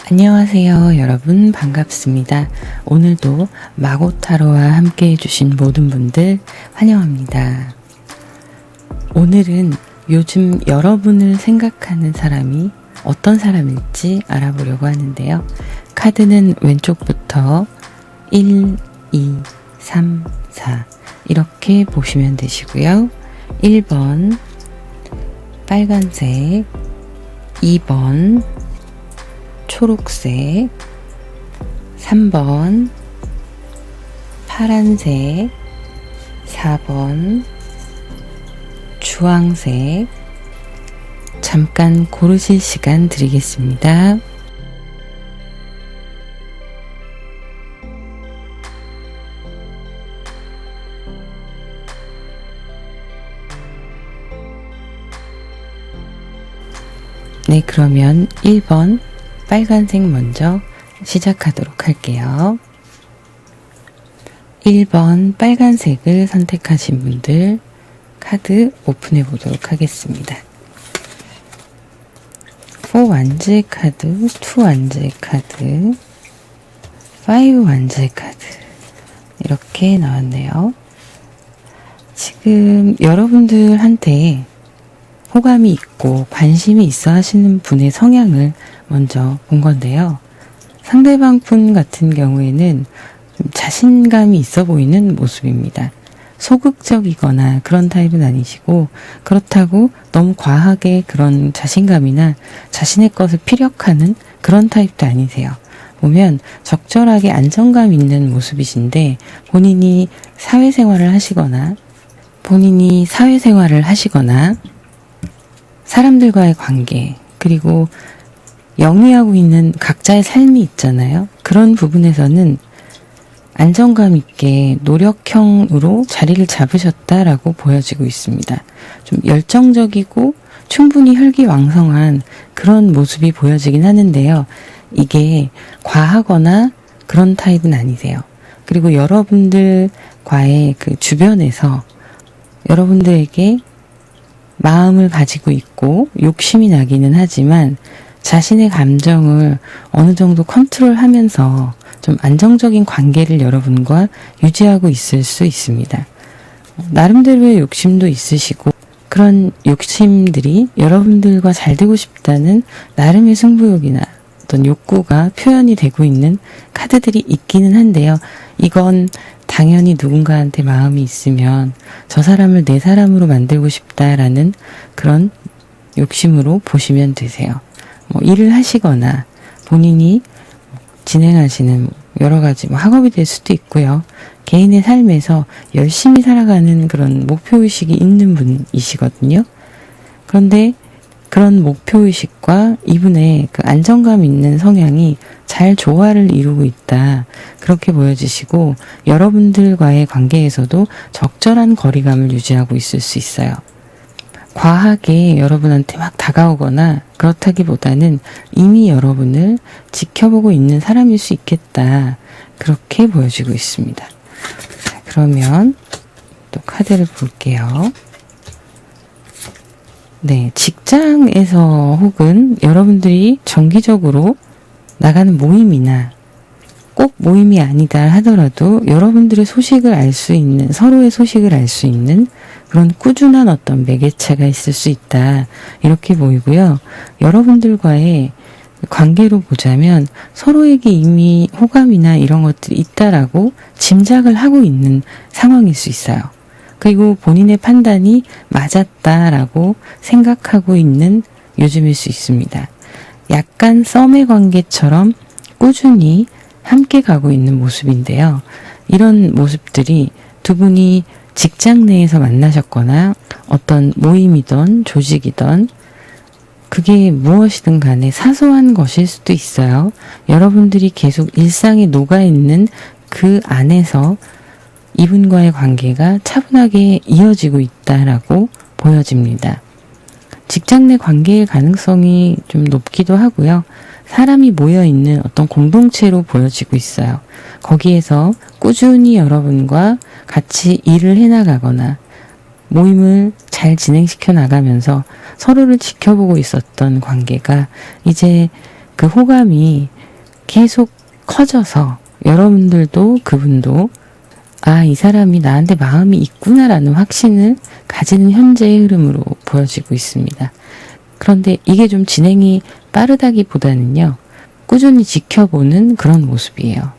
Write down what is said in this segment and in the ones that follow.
안녕하세요 여러분, 반갑습니다. 오늘도 마고타로와 함께 해주신 모든 분들 환영합니다. 오늘은 요즘 여러분을 생각하는 사람이 어떤 사람일지 알아보려고 하는데요. 카드는 왼쪽부터 1, 2, 3, 4 이렇게 보시면 되시고요. 1번 빨간색, 2번 초록색, 3번 파란색, 4번 주황색. 잠깐 고르실 시간 드리겠습니다. 네, 그러면 1번 빨간색 먼저 시작하도록 할게요. 1번 빨간색을 선택하신 분들 카드 오픈해 보도록 하겠습니다. 4 완즈 카드, 2 완즈 카드, 5 완즈 카드 이렇게 나왔네요. 지금 여러분들한테 호감이 있고 관심이 있어 하시는 분의 성향을 먼저 본 건데요. 상대방 분 같은 경우에는 좀 자신감이 있어 보이는 모습입니다. 소극적이거나 그런 타입은 아니시고, 그렇다고 너무 과하게 그런 자신감이나 자신의 것을 피력하는 그런 타입도 아니세요. 보면 적절하게 안정감 있는 모습이신데, 본인이 사회생활을 하시거나 사람들과의 관계, 그리고 영위하고 있는 각자의 삶이 있잖아요. 그런 부분에서는 안정감 있게 노력형으로 자리를 잡으셨다라고 보여지고 있습니다. 좀 열정적이고 충분히 혈기왕성한 그런 모습이 보여지긴 하는데요. 이게 과하거나 그런 타입은 아니세요. 그리고 여러분들과의 그 주변에서 여러분들에게 마음을 가지고 있고 욕심이 나기는 하지만 자신의 감정을 어느 정도 컨트롤하면서 좀 안정적인 관계를 여러분과 유지하고 있을 수 있습니다. 나름대로의 욕심도 있으시고, 그런 욕심들이 여러분들과 잘 되고 싶다는 나름의 승부욕이나 어떤 욕구가 표현이 되고 있는 카드들이 있기는 한데요. 이건 당연히 누군가한테 마음이 있으면 저 사람을 내 사람으로 만들고 싶다라는 그런 욕심으로 보시면 되세요. 일을 하시거나 본인이 진행하시는 여러 가지 학업이 될 수도 있고요. 개인의 삶에서 열심히 살아가는 그런 목표의식이 있는 분이시거든요. 그런데 그런 목표의식과 이분의 그 안정감 있는 성향이 잘 조화를 이루고 있다. 그렇게 보여지시고, 여러분들과의 관계에서도 적절한 거리감을 유지하고 있을 수 있어요. 과하게 여러분한테 막 다가오거나 그렇다기보다는 이미 여러분을 지켜보고 있는 사람일 수 있겠다. 그렇게 보여지고 있습니다. 자, 그러면 또 카드를 볼게요. 네, 직장에서 혹은 여러분들이 정기적으로 나가는 모임이나 꼭 모임이 아니다 하더라도 여러분들의 소식을 알 수 있는, 서로의 소식을 알 수 있는 그런 꾸준한 어떤 매개체가 있을 수 있다. 이렇게 보이고요. 여러분들과의 관계로 보자면 서로에게 이미 호감이나 이런 것들이 있다라고 짐작을 하고 있는 상황일 수 있어요. 그리고 본인의 판단이 맞았다라고 생각하고 있는 요즘일 수 있습니다. 약간 썸의 관계처럼 꾸준히 함께 가고 있는 모습인데요. 이런 모습들이 두 분이 직장 내에서 만나셨거나 어떤 모임이든 조직이든 그게 무엇이든 간에 사소한 것일 수도 있어요. 여러분들이 계속 일상에 녹아있는 그 안에서 이분과의 관계가 차분하게 이어지고 있다라고 보여집니다. 직장 내 관계의 가능성이 좀 높기도 하고요. 사람이 모여있는 어떤 공동체로 보여지고 있어요. 거기에서 꾸준히 여러분과 같이 일을 해나가거나 모임을 잘 진행시켜 나가면서 서로를 지켜보고 있었던 관계가 이제 그 호감이 계속 커져서 여러분들도 그분도 이 사람이 나한테 마음이 있구나라는 확신을 가지는 현재의 흐름으로 보여지고 있습니다. 그런데 이게 좀 진행이 빠르다기보다는요, 꾸준히 지켜보는 그런 모습이에요.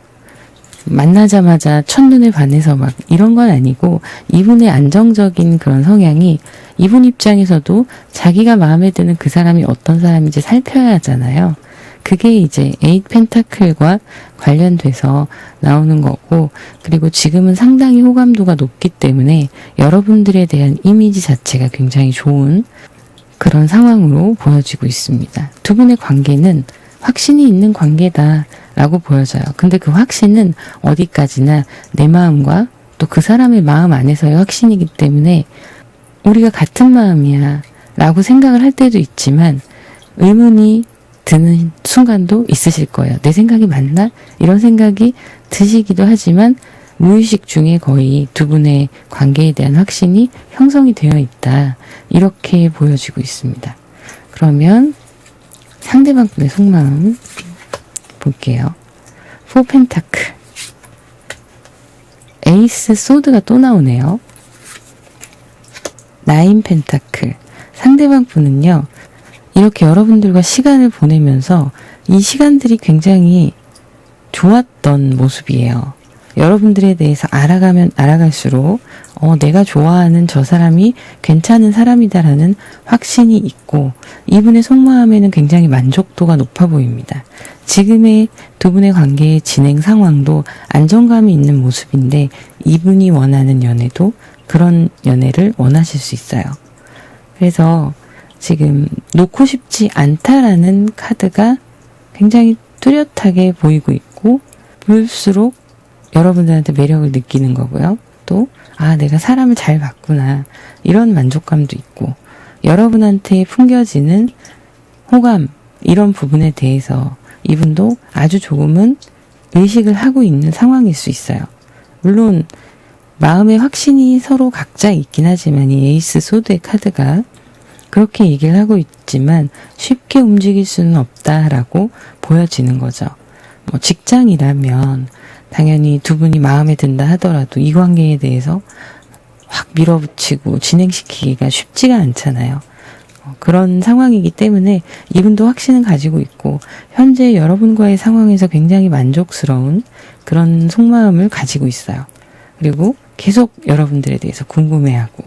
만나자마자 첫눈에 반해서 막 이런 건 아니고, 이분의 안정적인 그런 성향이 이분 입장에서도 자기가 마음에 드는 그 사람이 어떤 사람인지 살펴야 하잖아요. 그게 이제 8 펜타클과 관련돼서 나오는 거고, 그리고 지금은 상당히 호감도가 높기 때문에 여러분들에 대한 이미지 자체가 굉장히 좋은 그런 상황으로 보여지고 있습니다. 두 분의 관계는 확신이 있는 관계다라고 보여져요. 근데 그 확신은 어디까지나 내 마음과 또 그 사람의 마음 안에서의 확신이기 때문에 우리가 같은 마음이야 라고 생각을 할 때도 있지만 의문이 드는 순간도 있으실 거예요. 내 생각이 맞나? 이런 생각이 드시기도 하지만 무의식 중에 거의 두 분의 관계에 대한 확신이 형성이 되어 있다. 이렇게 보여지고 있습니다. 그러면 상대방 분의 속마음 볼게요. 4 펜타클, 에이스 소드가 또 나오네요. 9 펜타클, 상대방 분은요, 이렇게 여러분들과 시간을 보내면서 이 시간들이 굉장히 좋았던 모습이에요. 여러분들에 대해서 알아가면 알아갈수록 내가 좋아하는 저 사람이 괜찮은 사람이다라는 확신이 있고, 이분의 속마음에는 굉장히 만족도가 높아 보입니다. 지금의 두 분의 관계의 진행 상황도 안정감이 있는 모습인데, 이분이 원하는 연애도 그런 연애를 원하실 수 있어요. 그래서 지금 놓고 싶지 않다라는 카드가 굉장히 뚜렷하게 보이고 있고, 볼수록 여러분들한테 매력을 느끼는 거고요. 또 내가 사람을 잘 봤구나, 이런 만족감도 있고, 여러분한테 풍겨지는 호감, 이런 부분에 대해서 이분도 아주 조금은 의식을 하고 있는 상황일 수 있어요. 물론 마음의 확신이 서로 각자 있긴 하지만 이 에이스 소드의 카드가 그렇게 얘기를 하고 있지만 쉽게 움직일 수는 없다라고 보여지는 거죠. 직장이라면 당연히 두 분이 마음에 든다 하더라도 이 관계에 대해서 확 밀어붙이고 진행시키기가 쉽지가 않잖아요. 그런 상황이기 때문에 이분도 확신은 가지고 있고, 현재 여러분과의 상황에서 굉장히 만족스러운 그런 속마음을 가지고 있어요. 그리고 계속 여러분들에 대해서 궁금해하고,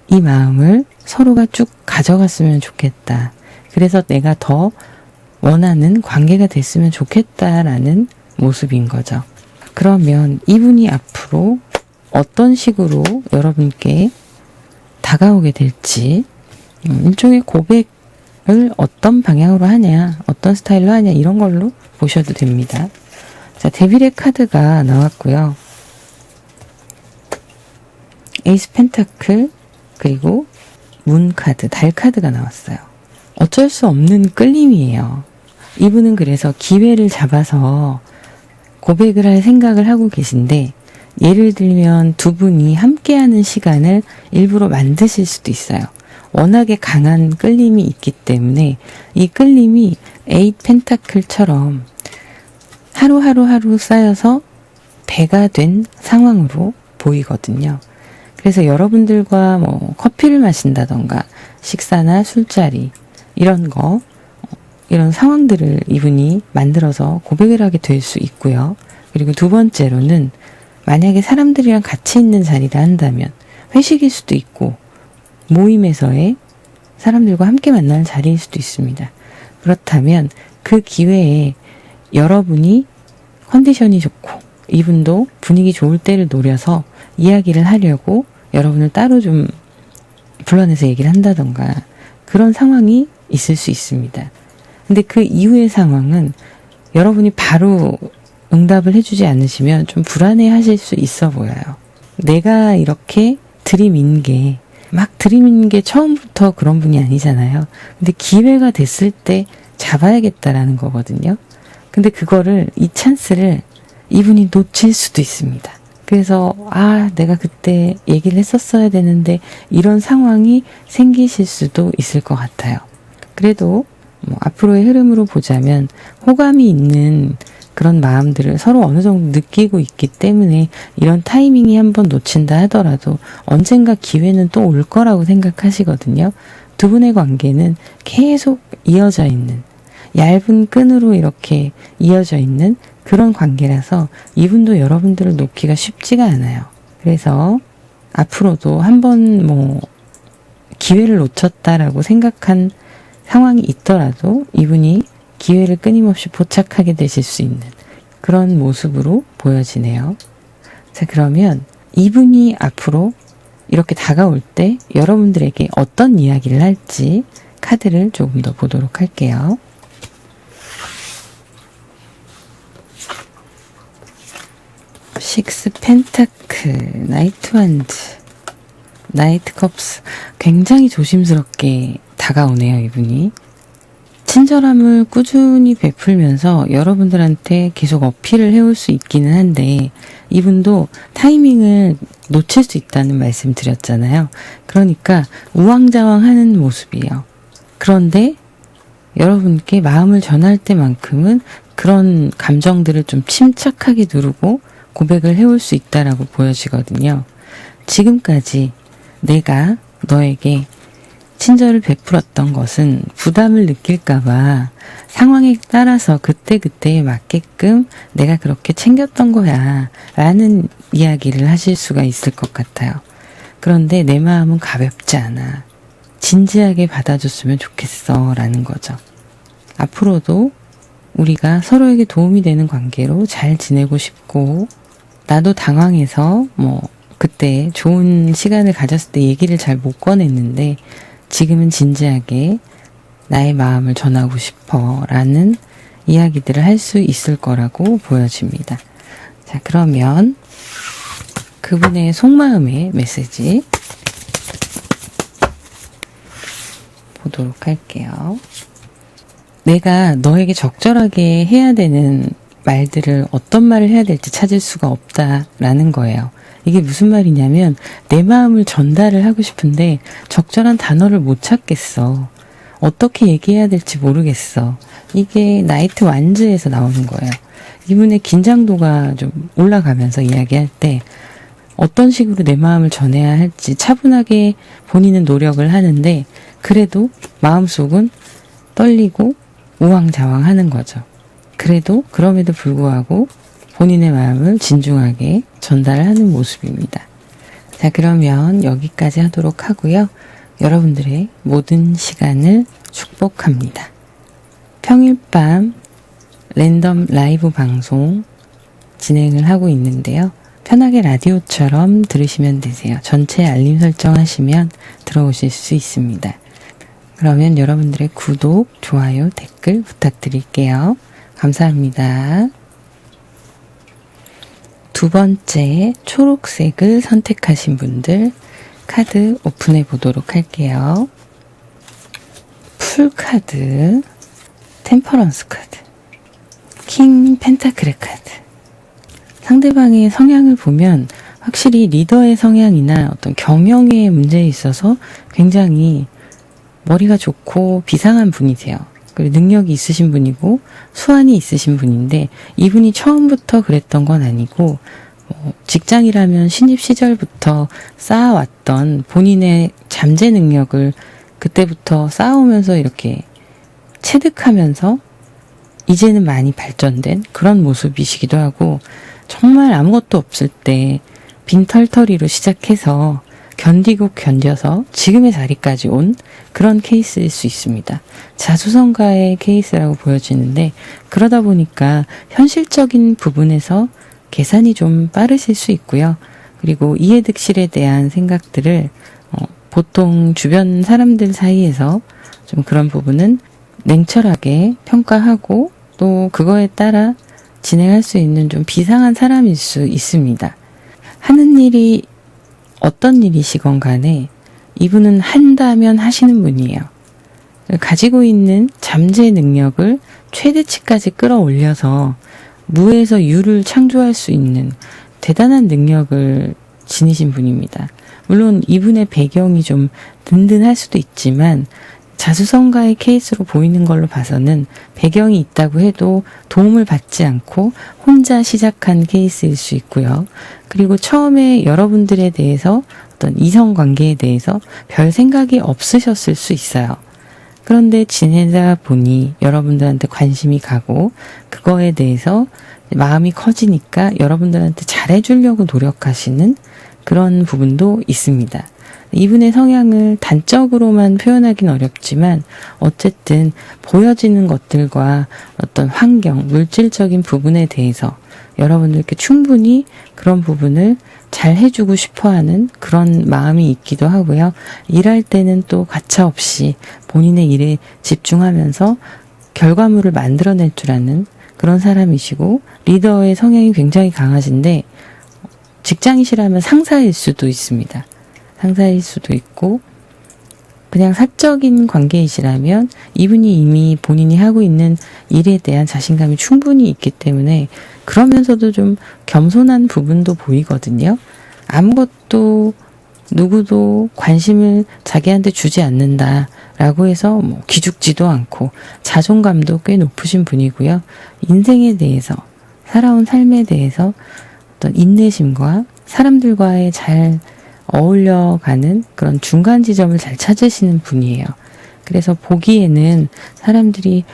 이 마음을 서로가 쭉 가져갔으면 좋겠다. 그래서 내가 더 원하는 관계가 됐으면 좋겠다라는 모습인 거죠. 그러면 이분이 앞으로 어떤 식으로 여러분께 다가오게 될지, 일종의 고백을 어떤 방향으로 하냐, 어떤 스타일로 하냐, 이런 걸로 보셔도 됩니다. 자, 데빌의 카드가 나왔고요. 에이스 펜타클, 그리고 문 카드, 달 카드가 나왔어요. 어쩔 수 없는 끌림이에요. 이분은 그래서 기회를 잡아서 고백을 할 생각을 하고 계신데, 예를 들면 두 분이 함께하는 시간을 일부러 만드실 수도 있어요. 워낙에 강한 끌림이 있기 때문에 이 끌림이 8 펜타클처럼 하루하루 쌓여서 배가 된 상황으로 보이거든요. 그래서 여러분들과 커피를 마신다던가 식사나 술자리 이런 상황들을 이분이 만들어서 고백을 하게 될 수 있고요. 그리고 두 번째로는 만약에 사람들이랑 같이 있는 자리를 한다면 회식일 수도 있고 모임에서의 사람들과 함께 만나는 자리일 수도 있습니다. 그렇다면 그 기회에 여러분이 컨디션이 좋고 이분도 분위기 좋을 때를 노려서 이야기를 하려고 여러분을 따로 좀 불러내서 얘기를 한다던가 그런 상황이 있을 수 있습니다. 근데 그 이후의 상황은 여러분이 바로 응답을 해주지 않으시면 좀 불안해 하실 수 있어 보여요. 내가 이렇게 들이민 게 처음부터 그런 분이 아니잖아요. 근데 기회가 됐을 때 잡아야겠다라는 거거든요. 근데 이 찬스를 이분이 놓칠 수도 있습니다. 그래서 내가 그때 얘기를 했었어야 되는데 이런 상황이 생기실 수도 있을 것 같아요. 그래도 앞으로의 흐름으로 보자면 호감이 있는 그런 마음들을 서로 어느 정도 느끼고 있기 때문에 이런 타이밍이 한번 놓친다 하더라도 언젠가 기회는 또 올 거라고 생각하시거든요. 두 분의 관계는 계속 이어져 있는, 얇은 끈으로 이렇게 이어져 있는 그런 관계라서 이분도 여러분들을 놓기가 쉽지가 않아요. 그래서 앞으로도 한번 기회를 놓쳤다라고 생각한 상황이 있더라도 이분이 기회를 끊임없이 포착하게 되실 수 있는 그런 모습으로 보여지네요. 자, 그러면 이분이 앞으로 이렇게 다가올 때 여러분들에게 어떤 이야기를 할지 카드를 조금 더 보도록 할게요. 식스 펜타클, 나이트 완즈, 나이트 컵스. 굉장히 조심스럽게 다가오네요, 이분이. 친절함을 꾸준히 베풀면서 여러분들한테 계속 어필을 해올 수 있기는 한데 이분도 타이밍을 놓칠 수 있다는 말씀 드렸잖아요. 그러니까 우왕좌왕하는 모습이에요. 그런데 여러분께 마음을 전할 때만큼은 그런 감정들을 좀 침착하게 누르고 고백을 해올 수 있다라고 보여지거든요. 지금까지 내가 너에게 친절을 베풀었던 것은 부담을 느낄까봐 상황에 따라서 그때그때에 맞게끔 내가 그렇게 챙겼던 거야 라는 이야기를 하실 수가 있을 것 같아요. 그런데 내 마음은 가볍지 않아. 진지하게 받아줬으면 좋겠어 라는 거죠. 앞으로도 우리가 서로에게 도움이 되는 관계로 잘 지내고 싶고 나도 당황해서 그때 좋은 시간을 가졌을 때 얘기를 잘 못 꺼냈는데 지금은 진지하게 나의 마음을 전하고 싶어 라는 이야기들을 할 수 있을 거라고 보여집니다. 자, 그러면 그분의 속마음의 메시지 보도록 할게요. 내가 너에게 적절하게 해야 되는 말들을 어떤 말을 해야 될지 찾을 수가 없다라는 거예요. 이게 무슨 말이냐면 내 마음을 전달을 하고 싶은데 적절한 단어를 못 찾겠어. 어떻게 얘기해야 될지 모르겠어. 이게 나이트 완즈에서 나오는 거예요. 이분의 긴장도가 좀 올라가면서 이야기할 때 어떤 식으로 내 마음을 전해야 할지 차분하게 본인은 노력을 하는데 그래도 마음속은 떨리고 우왕좌왕하는 거죠. 그래도 그럼에도 불구하고 본인의 마음을 진중하게 전달하는 모습입니다. 자, 그러면 여기까지 하도록 하고요. 여러분들의 모든 시간을 축복합니다. 평일 밤 랜덤 라이브 방송 진행을 하고 있는데요. 편하게 라디오처럼 들으시면 되세요. 전체 알림 설정하시면 들어오실 수 있습니다. 그러면 여러분들의 구독, 좋아요, 댓글 부탁드릴게요. 감사합니다. 두 번째 초록색을 선택하신 분들 카드 오픈해 보도록 할게요. 풀 카드, 템퍼런스 카드, 킹 펜타클의 카드. 상대방의 성향을 보면 확실히 리더의 성향이나 어떤 경영의 문제에 있어서 굉장히 머리가 좋고 비상한 분이세요. 그리고 능력이 있으신 분이고 수완이 있으신 분인데 이분이 처음부터 그랬던 건 아니고 직장이라면 신입 시절부터 쌓아왔던 본인의 잠재 능력을 그때부터 쌓아오면서 이렇게 체득하면서 이제는 많이 발전된 그런 모습이시기도 하고 정말 아무것도 없을 때 빈털터리로 시작해서 견디고 견뎌서 지금의 자리까지 온 그런 케이스일 수 있습니다. 자수성가의 케이스라고 보여지는데 그러다 보니까 현실적인 부분에서 계산이 좀 빠르실 수 있고요. 그리고 이해득실에 대한 생각들을 보통 주변 사람들 사이에서 좀 그런 부분은 냉철하게 평가하고 또 그거에 따라 진행할 수 있는 좀 비상한 사람일 수 있습니다. 하는 일이 어떤 일이시건 간에 이분은 한다면 하시는 분이에요. 가지고 있는 잠재 능력을 최대치까지 끌어올려서 무에서 유를 창조할 수 있는 대단한 능력을 지니신 분입니다. 물론 이분의 배경이 좀 든든할 수도 있지만 자수성가의 케이스로 보이는 걸로 봐서는 배경이 있다고 해도 도움을 받지 않고 혼자 시작한 케이스일 수 있고요. 그리고 처음에 여러분들에 대해서 어떤 이성관계에 대해서 별 생각이 없으셨을 수 있어요. 그런데 지내다 보니 여러분들한테 관심이 가고 그거에 대해서 마음이 커지니까 여러분들한테 잘해주려고 노력하시는 그런 부분도 있습니다. 이분의 성향을 단적으로만 표현하긴 어렵지만 어쨌든 보여지는 것들과 어떤 환경, 물질적인 부분에 대해서 여러분들께 충분히 그런 부분을 잘 해주고 싶어하는 그런 마음이 있기도 하고요. 일할 때는 또 가차없이 본인의 일에 집중하면서 결과물을 만들어낼 줄 아는 그런 사람이시고 리더의 성향이 굉장히 강하신데 직장이시라면 상사일 수도 있습니다. 상사일 수도 있고 그냥 사적인 관계이시라면 이분이 이미 본인이 하고 있는 일에 대한 자신감이 충분히 있기 때문에 그러면서도 좀 겸손한 부분도 보이거든요. 아무것도 누구도 관심을 자기한테 주지 않는다라고 해서 뭐 기죽지도 않고 자존감도 꽤 높으신 분이고요. 인생에 대해서 살아온 삶에 대해서 어떤 인내심과 사람들과의 잘 어울려가는 그런 중간 지점을 잘 찾으시는 분이에요. 그래서 보기에는 사람들이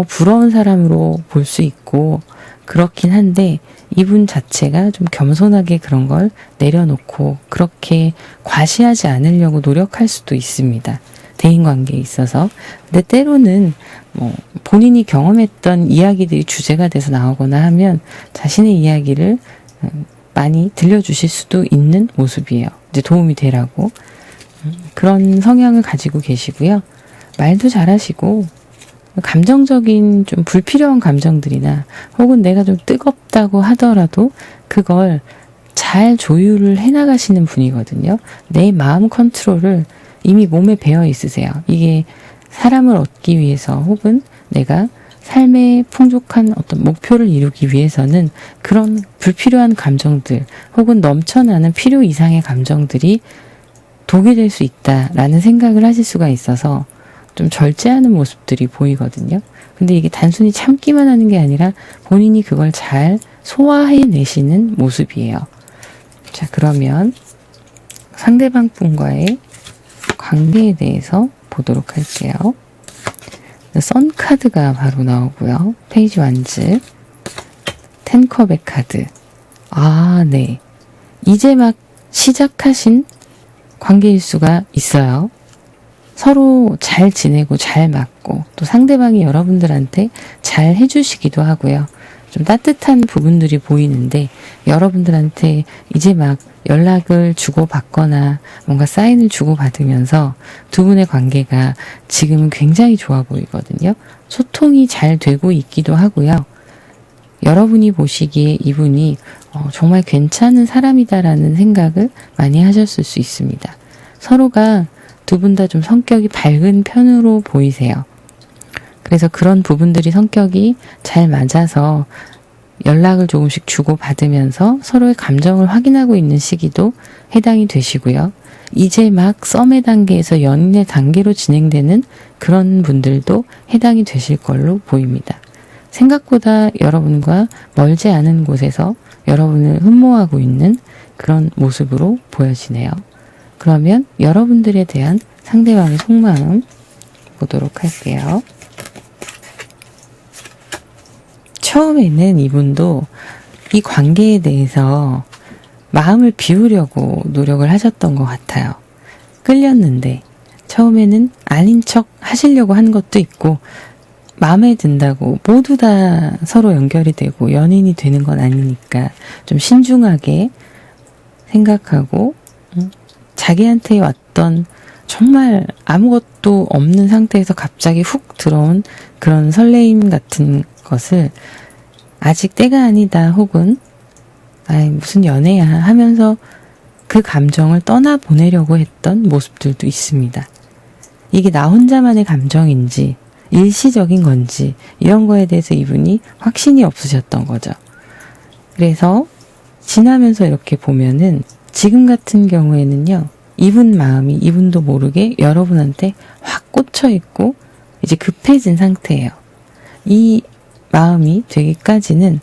부러운 사람으로 볼 수 있고 그렇긴 한데 이분 자체가 좀 겸손하게 그런 걸 내려놓고 그렇게 과시하지 않으려고 노력할 수도 있습니다. 대인관계에 있어서. 근데 때로는 본인이 경험했던 이야기들이 주제가 돼서 나오거나 하면 자신의 이야기를 많이 들려주실 수도 있는 모습이에요. 이제 도움이 되라고. 그런 성향을 가지고 계시고요. 말도 잘하시고 감정적인 좀 불필요한 감정들이나 혹은 내가 좀 뜨겁다고 하더라도 그걸 잘 조율을 해나가시는 분이거든요. 내 마음 컨트롤을 이미 몸에 배어 있으세요. 이게 사람을 얻기 위해서 혹은 내가 삶의 풍족한 어떤 목표를 이루기 위해서는 그런 불필요한 감정들 혹은 넘쳐나는 필요 이상의 감정들이 독이 될 수 있다라는 생각을 하실 수가 있어서 좀 절제하는 모습들이 보이거든요. 근데 이게 단순히 참기만 하는 게 아니라 본인이 그걸 잘 소화해내시는 모습이에요. 자, 그러면 상대방 분과의 관계에 대해서 보도록 할게요. 선 카드가 바로 나오고요. 페이지 완즈, 텐컵의 카드. 네. 이제 막 시작하신 관계일 수가 있어요. 서로 잘 지내고 잘 맞고 또 상대방이 여러분들한테 잘 해주시기도 하고요. 좀 따뜻한 부분들이 보이는데 여러분들한테 이제 막 연락을 주고받거나 뭔가 사인을 주고받으면서 두 분의 관계가 지금은 굉장히 좋아 보이거든요. 소통이 잘 되고 있기도 하고요. 여러분이 보시기에 이분이 정말 괜찮은 사람이다라는 생각을 많이 하셨을 수 있습니다. 서로가 두 분 다 좀 성격이 밝은 편으로 보이세요. 그래서 그런 부분들이 성격이 잘 맞아서 연락을 조금씩 주고받으면서 서로의 감정을 확인하고 있는 시기도 해당이 되시고요. 이제 막 썸의 단계에서 연인의 단계로 진행되는 그런 분들도 해당이 되실 걸로 보입니다. 생각보다 여러분과 멀지 않은 곳에서 여러분을 흠모하고 있는 그런 모습으로 보여지네요. 그러면 여러분들에 대한 상대방의 속마음 보도록 할게요. 처음에는 이분도 이 관계에 대해서 마음을 비우려고 노력을 하셨던 것 같아요. 끌렸는데 처음에는 아닌 척 하시려고 한 것도 있고 마음에 든다고 모두 다 서로 연결이 되고 연인이 되는 건 아니니까 좀 신중하게 생각하고 자기한테 왔던 정말 아무것도 없는 상태에서 갑자기 훅 들어온 그런 설레임 같은 것을 아직 때가 아니다 혹은 무슨 연애야 하면서 그 감정을 떠나보내려고 했던 모습들도 있습니다. 이게 나 혼자만의 감정인지 일시적인 건지 이런 거에 대해서 이분이 확신이 없으셨던 거죠. 그래서 지나면서 이렇게 보면은 지금 같은 경우에는요. 이분 마음이 이분도 모르게 여러분한테 확 꽂혀 있고 이제 급해진 상태예요. 이 마음이 되기까지는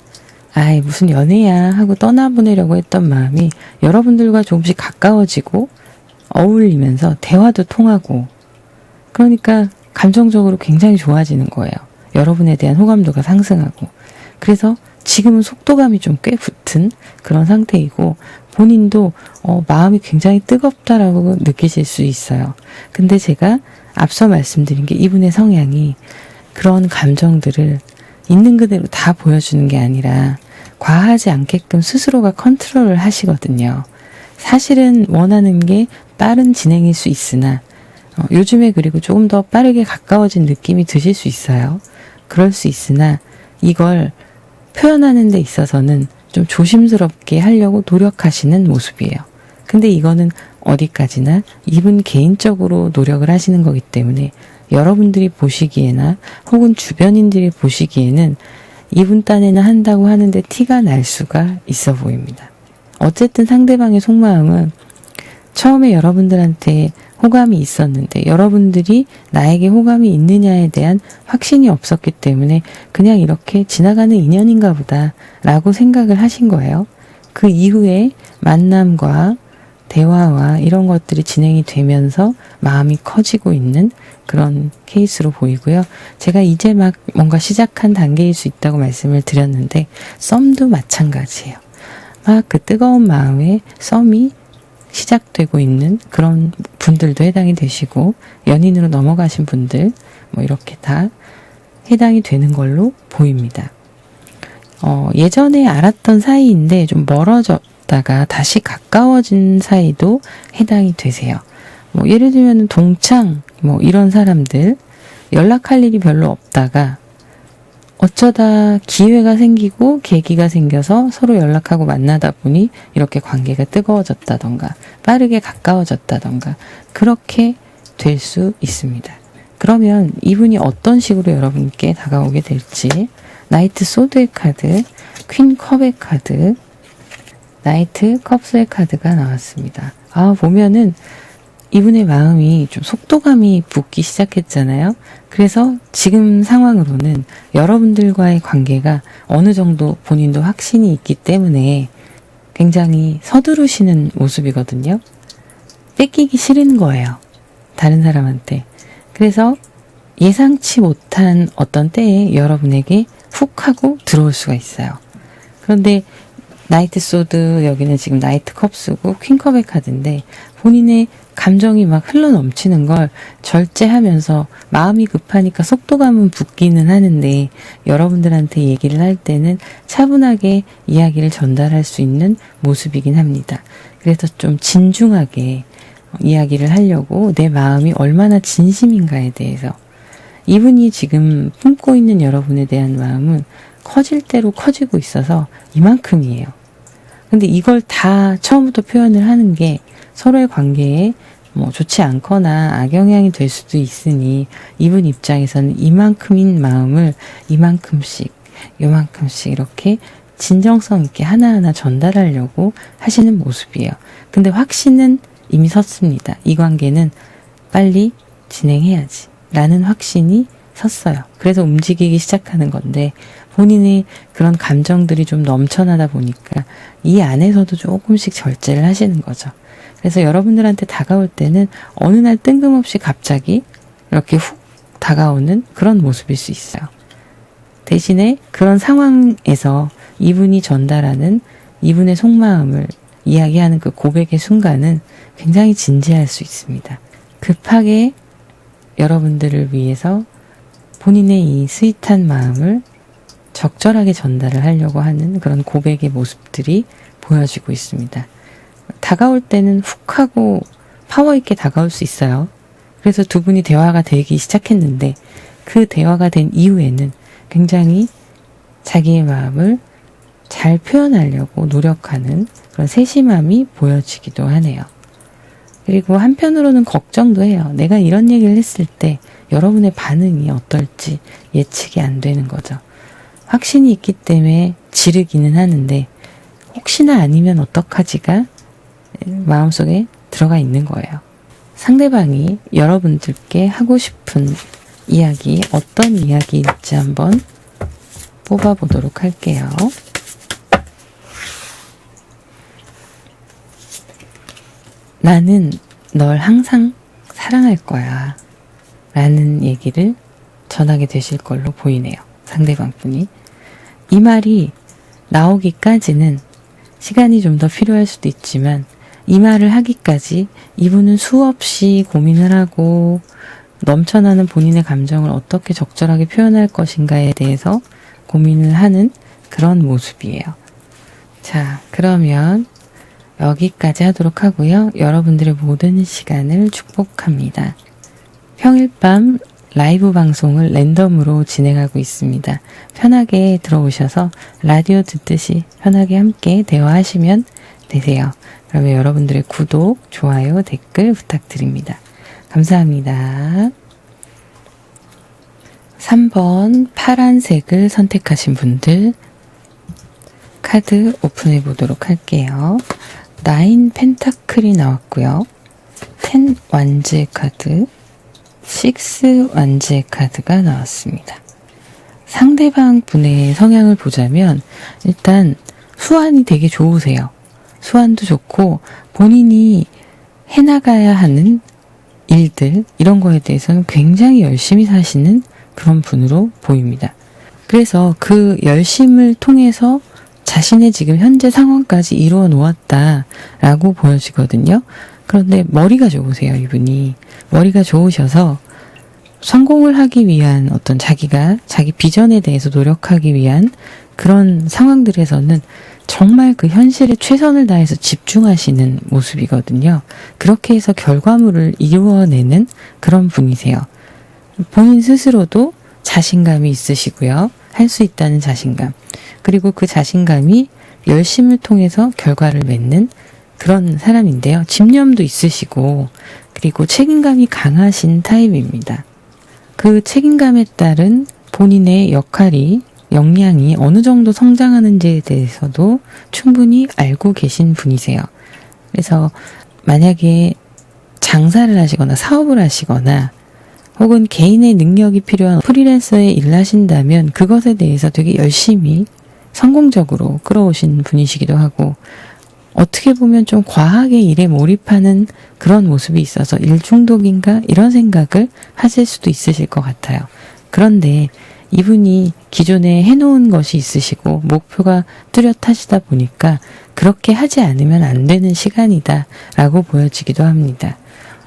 아이 무슨 연애야 하고 떠나보내려고 했던 마음이 여러분들과 조금씩 가까워지고 어울리면서 대화도 통하고 그러니까 감정적으로 굉장히 좋아지는 거예요. 여러분에 대한 호감도가 상승하고 그래서 지금은 속도감이 좀 꽤 붙은 그런 상태이고 본인도 마음이 굉장히 뜨겁다라고 느끼실 수 있어요. 근데 제가 앞서 말씀드린 게 이분의 성향이 그런 감정들을 있는 그대로 다 보여주는 게 아니라 과하지 않게끔 스스로가 컨트롤을 하시거든요. 사실은 원하는 게 빠른 진행일 수 있으나 요즘에 그리고 조금 더 빠르게 가까워진 느낌이 드실 수 있어요. 그럴 수 있으나 이걸 표현하는 데 있어서는 좀 조심스럽게 하려고 노력하시는 모습이에요. 근데 이거는 어디까지나 이분 개인적으로 노력을 하시는 거기 때문에 여러분들이 보시기에나 혹은 주변인들이 보시기에는 이분 딴에는 한다고 하는데 티가 날 수가 있어 보입니다. 어쨌든 상대방의 속마음은 처음에 여러분들한테 호감이 있었는데 여러분들이 나에게 호감이 있느냐에 대한 확신이 없었기 때문에 그냥 이렇게 지나가는 인연인가 보다 라고 생각을 하신 거예요. 그 이후에 만남과 대화와 이런 것들이 진행이 되면서 마음이 커지고 있는 그런 케이스로 보이고요. 제가 이제 막 뭔가 시작한 단계일 수 있다고 말씀을 드렸는데 썸도 마찬가지예요. 막 그 뜨거운 마음에 썸이 시작되고 있는 그런 분들도 해당이 되시고 연인으로 넘어가신 분들 뭐 이렇게 다 해당이 되는 걸로 보입니다. 예전에 알았던 사이인데 좀 멀어졌다가 다시 가까워진 사이도 해당이 되세요. 뭐 예를 들면 동창 뭐 이런 사람들 연락할 일이 별로 없다가 어쩌다 기회가 생기고 계기가 생겨서 서로 연락하고 만나다 보니 이렇게 관계가 뜨거워졌다던가 빠르게 가까워졌다던가 그렇게 될 수 있습니다. 그러면 이분이 어떤 식으로 여러분께 다가오게 될지 나이트 소드의 카드, 퀸 컵의 카드, 나이트 컵스의 카드가 나왔습니다. 보면은 이분의 마음이 좀 속도감이 붙기 시작했잖아요. 그래서 지금 상황으로는 여러분들과의 관계가 어느 정도 본인도 확신이 있기 때문에 굉장히 서두르시는 모습이거든요. 뺏기기 싫은 거예요. 다른 사람한테. 그래서 예상치 못한 어떤 때에 여러분에게 훅 하고 들어올 수가 있어요. 그런데 나이트 소드 여기는 지금 나이트 컵스고 퀸컵의 카드인데 본인의 감정이 막 흘러 넘치는 걸 절제하면서 마음이 급하니까 속도감은 붙기는 하는데 여러분들한테 얘기를 할 때는 차분하게 이야기를 전달할 수 있는 모습이긴 합니다. 그래서 좀 진중하게 이야기를 하려고 내 마음이 얼마나 진심인가에 대해서 이분이 지금 품고 있는 여러분에 대한 마음은 커질 대로 커지고 있어서 이만큼이에요. 근데 이걸 다 처음부터 표현을 하는 게 서로의 관계에 뭐 좋지 않거나 악영향이 될 수도 있으니 이분 입장에서는 이만큼인 마음을 이만큼씩 요만큼씩 이렇게 진정성 있게 하나하나 전달하려고 하시는 모습이에요. 근데 확신은 이미 섰습니다. 이 관계는 빨리 진행해야지 라는 확신이 섰어요. 그래서 움직이기 시작하는 건데 본인의 그런 감정들이 좀 넘쳐나다 보니까 이 안에서도 조금씩 절제를 하시는 거죠. 그래서 여러분들한테 다가올 때는 어느 날 뜬금없이 갑자기 이렇게 훅 다가오는 그런 모습일 수 있어요. 대신에 그런 상황에서 이분이 전달하는 이분의 속마음을 이야기하는 그 고백의 순간은 굉장히 진지할 수 있습니다. 급하게 여러분들을 위해서 본인의 이 스윗한 마음을 적절하게 전달을 하려고 하는 그런 고백의 모습들이 보여지고 있습니다. 다가올 때는 훅 하고 파워 있게 다가올 수 있어요. 그래서 두 분이 대화가 되기 시작했는데 그 대화가 된 이후에는 굉장히 자기의 마음을 잘 표현하려고 노력하는 그런 세심함이 보여지기도 하네요. 그리고 한편으로는 걱정도 해요. 내가 이런 얘기를 했을 때 여러분의 반응이 어떨지 예측이 안 되는 거죠. 확신이 있기 때문에 지르기는 하는데 혹시나 아니면 어떡하지가 마음속에 들어가 있는 거예요. 상대방이 여러분들께 하고 싶은 이야기, 어떤 이야기일지 한번 뽑아보도록 할게요. 나는 널 항상 사랑할 거야 라는 얘기를 전하게 되실 걸로 보이네요. 상대방 분이. 이 말이 나오기까지는 시간이 좀 더 필요할 수도 있지만 이 말을 하기까지 이분은 수없이 고민을 하고 넘쳐나는 본인의 감정을 어떻게 적절하게 표현할 것인가에 대해서 고민을 하는 그런 모습이에요. 자, 그러면 여기까지 하도록 하고요. 여러분들의 모든 시간을 축복합니다. 평일 밤 라이브 방송을 랜덤으로 진행하고 있습니다. 편하게 들어오셔서 라디오 듣듯이 편하게 함께 대화하시면 되세요. 그러면 여러분들의 구독, 좋아요, 댓글 부탁드립니다. 감사합니다. 3번 파란색을 선택하신 분들 카드 오픈해 보도록 할게요. 9 펜타클이 나왔고요. 10 완즈의 카드, 6 완즈의 카드가 나왔습니다. 상대방 분의 성향을 보자면 일단 수완이 되게 좋으세요. 수완도 좋고 본인이 해나가야 하는 일들 이런 거에 대해서는 굉장히 열심히 사시는 그런 분으로 보입니다. 그래서 그 열심을 통해서 자신의 지금 현재 상황까지 이루어 놓았다라고 보여지거든요. 그런데 머리가 좋으세요, 이분이. 머리가 좋으셔서 성공을 하기 위한 어떤 자기 비전에 대해서 노력하기 위한 그런 상황들에서는 정말 그 현실에 최선을 다해서 집중하시는 모습이거든요. 그렇게 해서 결과물을 이루어내는 그런 분이세요. 본인 스스로도 자신감이 있으시고요. 할 수 있다는 자신감. 그리고 그 자신감이 열심을 통해서 결과를 맺는 그런 사람인데요. 집념도 있으시고 그리고 책임감이 강하신 타입입니다. 그 책임감에 따른 본인의 역량이 어느 정도 성장하는지에 대해서도 충분히 알고 계신 분이세요. 그래서 만약에 장사를 하시거나 사업을 하시거나 혹은 개인의 능력이 필요한 프리랜서에 일을 하신다면 그것에 대해서 되게 열심히 성공적으로 끌어오신 분이시기도 하고 어떻게 보면 좀 과하게 일에 몰입하는 그런 모습이 있어서 일 중독인가 이런 생각을 하실 수도 있으실 것 같아요. 그런데 이분이 기존에 해놓은 것이 있으시고 목표가 뚜렷하시다 보니까 그렇게 하지 않으면 안 되는 시간이다 라고 보여지기도 합니다.